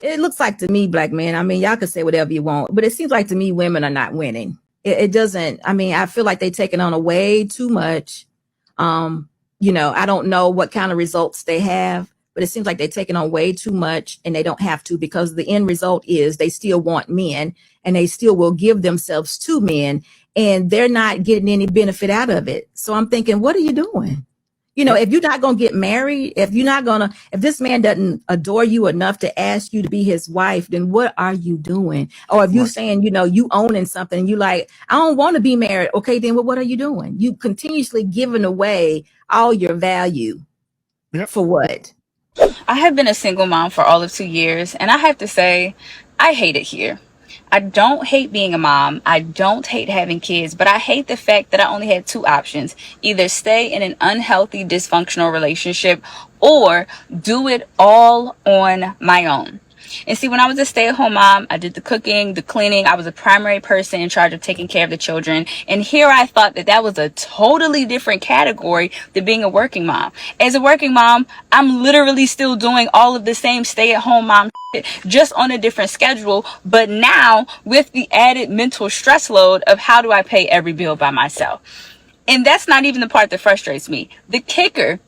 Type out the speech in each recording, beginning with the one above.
It looks like to me, black men, I mean, y'all can say whatever you want, but it seems like to me women are not winning. It doesn't, I mean, I feel like they're taking on a way too much. Um, I don't know what kind of results they have, but it seems like they're taking on way too much and they don't have to, because the end result is they still want men and they still will give themselves to men, and they're not getting any benefit out of it. So I'm thinking, what are you doing? If you're not going to get married, if this man doesn't adore you enough to ask you to be his wife, then what are you doing? Or if you Right. saying, you owning something, you like, I don't want to be married. Okay, then what are you doing? You continuously giving away all your value. Yep. For what? I have been a single mom for all of 2 years, and I have to say, I hate it here. I don't hate being a mom. I don't hate having kids, but I hate the fact that I only had two options: either stay in an unhealthy, dysfunctional relationship or do it all on my own. And see, when I was a stay-at-home mom, I did the cooking, the cleaning. I was a primary person in charge of taking care of the children. And here I thought that was a totally different category than being a working mom. As a working mom, I'm literally still doing all of the same stay-at-home mom shit, just on a different schedule. But now with the added mental stress load of how do I pay every bill by myself? And that's not even the part that frustrates me. The kicker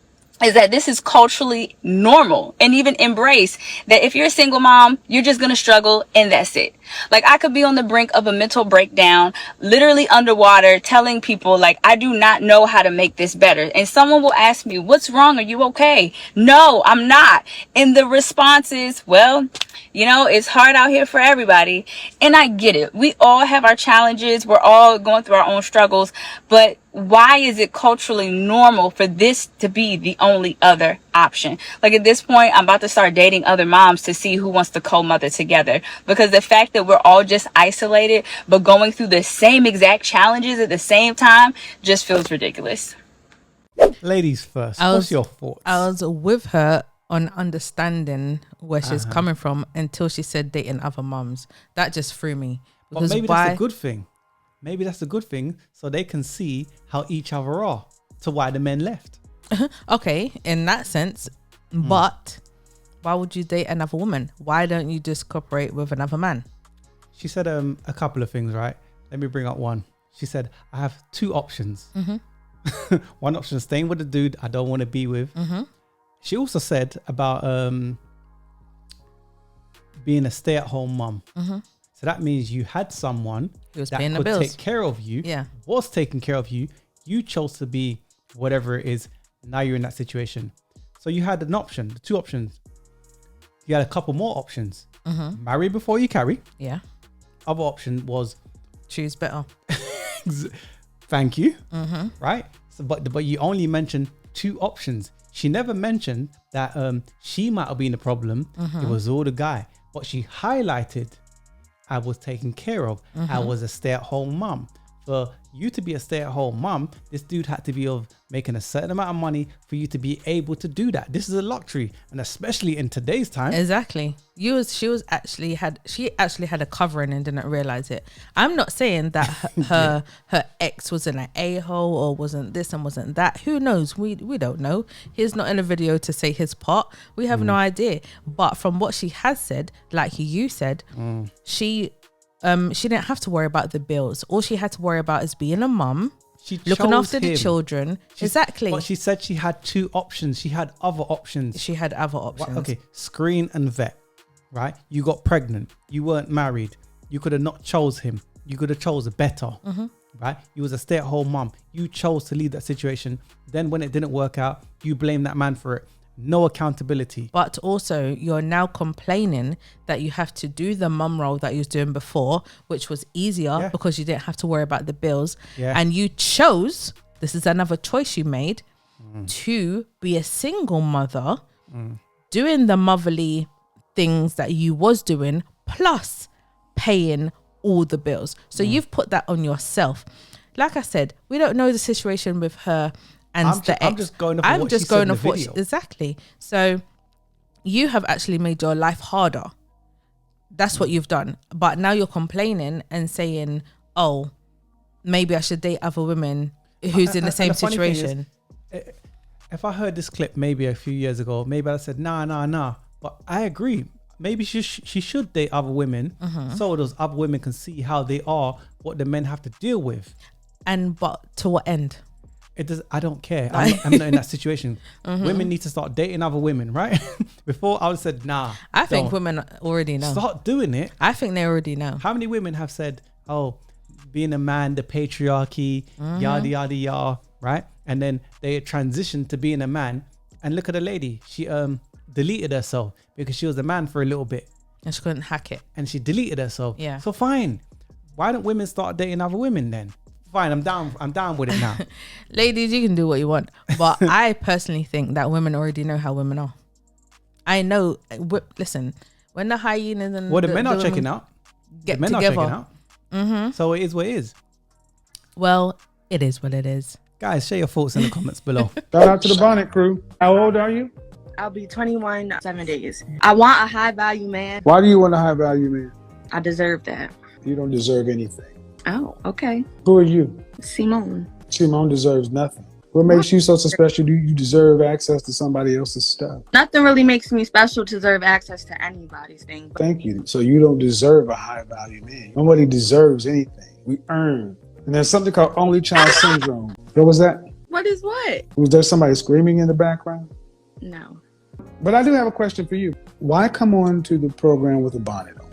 is that this is culturally normal and even embraced, that if you're a single mom, you're just going to struggle and that's it. Like, I could be on the brink of a mental breakdown, literally underwater, telling people like, I do not know how to make this better. And someone will ask me, what's wrong? Are you okay? No, I'm not. And the response is, well, it's hard out here for everybody. And I get it. We all have our challenges. We're all going through our own struggles. But why is it culturally normal for this to be the only other option? Like, at this point, I'm about to start dating other moms to see who wants to co-mother together, because the fact that we're all just isolated but going through the same exact challenges at the same time just feels ridiculous. Ladies first. What's your thoughts? I was with her on understanding where she's coming from until she said dating other mums. That just threw me. But maybe that's a good thing. Maybe that's a good thing, so they can see how each other are, to why the men left. Okay, in that sense. But why would you date another woman? Why don't you just cooperate with another man? She said a couple of things, right? Let me bring up one. She said, I have two options. One option is staying with the dude I don't want to be with. She also said about being a stay-at-home mum. So that means you had someone that could take care of you, was taking care of you. You chose to be whatever it is. Now you're in that situation. So you had an option, two options. You had a couple more options. Marry before you carry. Yeah. Other option was choose better. Thank you. Right. So, but you only mentioned two options. She never mentioned that she might have been the problem. It was all the guy. But she highlighted, I was taken care of. I was a stay-at-home mum. For you to be a stay-at-home mum, this dude had to be making a certain amount of money for you to be able to do that. This is a luxury, and especially in today's time. Exactly. She actually had a covering and didn't realize it. I'm not saying that her ex was an a-hole or wasn't this and wasn't that. Who knows? We don't know. He's not in a video to say his part. We have no idea. But from what she has said, like you said, she didn't have to worry about the bills. All she had to worry about is being a mum, looking after the children. Exactly. But she said she had two options. She had other options. Okay, screen and vet, right? You got pregnant. You weren't married. You could have not chose him. You could have chose better, right? You was a stay-at-home mum. You chose to leave that situation. Then when it didn't work out, you blame that man for it. No accountability. But also, you're now complaining that you have to do the mum role that you was doing before, which was easier because you didn't have to worry about the bills. And you chose, this is another choice you made, to be a single mother, doing the motherly things that you was doing, plus paying all the bills. So you've put that on yourself. Like I said, we don't know the situation with her and I'm just going off what she said in the video. Exactly. So you have actually made your life harder. That's what you've done. But now you're complaining and saying, oh, maybe I should date other women who's in the same situation. If I heard this clip maybe a few years ago, maybe I said, nah. But I agree. maybe she should date other women, so those other women can see how they are, what the men have to deal with. But to what end? It does. I don't care. I'm not in that situation. Women need to start dating other women, right? Before I would have said, nah. I think women already know. Start doing it. I think they already know. How many women have said, oh, being a man, the patriarchy, yada, yada, yada, right? And then they transitioned to being a man. And look at the lady. She deleted herself because she was a man for a little bit. And she couldn't hack it. And she deleted herself. Yeah. So fine. Why don't women start dating other women then? Fine, I'm down with it now. Ladies, you can do what you want. But I personally think that women already know how women are. I know. Listen, when the hyenas and the men are checking out. Get the men together. are checking out. So it is what it is. Well, it is what it is. Guys, share your thoughts in the comments below. Shout out to the Bonnet crew. How old are you? I'll be 21 in 7 days. I want a high value man. Why do you want a high value man? I deserve that. You don't deserve anything. Oh, okay. Who are you? Simone. Simone deserves nothing. What makes you so special? Do you deserve access to somebody else's stuff? Nothing really makes me special to deserve access to anybody's thing. Thank you. So you don't deserve a high value man. Nobody deserves anything. We earn. And there's something called only child syndrome. What was that? What is what? Was there somebody screaming in the background? No. But I do have a question for you. Why come on to the program with a bonnet on?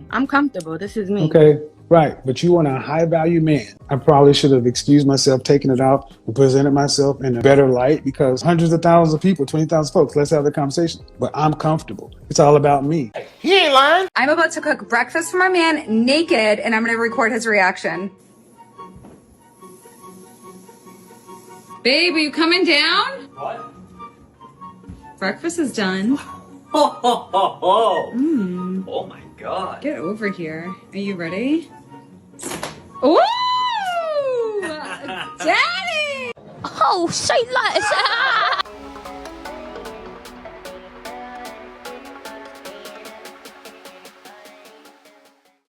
I'm comfortable. This is me. Okay. Right, but you want a high value man. I probably should have excused myself, taken it out, and presented myself in a better light because hundreds of thousands of people, 20,000 folks, let's have the conversation. But I'm comfortable. It's all about me. He ain't lying. I'm about to cook breakfast for my man naked, and I'm going to record his reaction. Babe, are you coming down? What? Breakfast is done. Oh my God. Get over here. Are you ready? Ooh! Daddy! Oh, say less.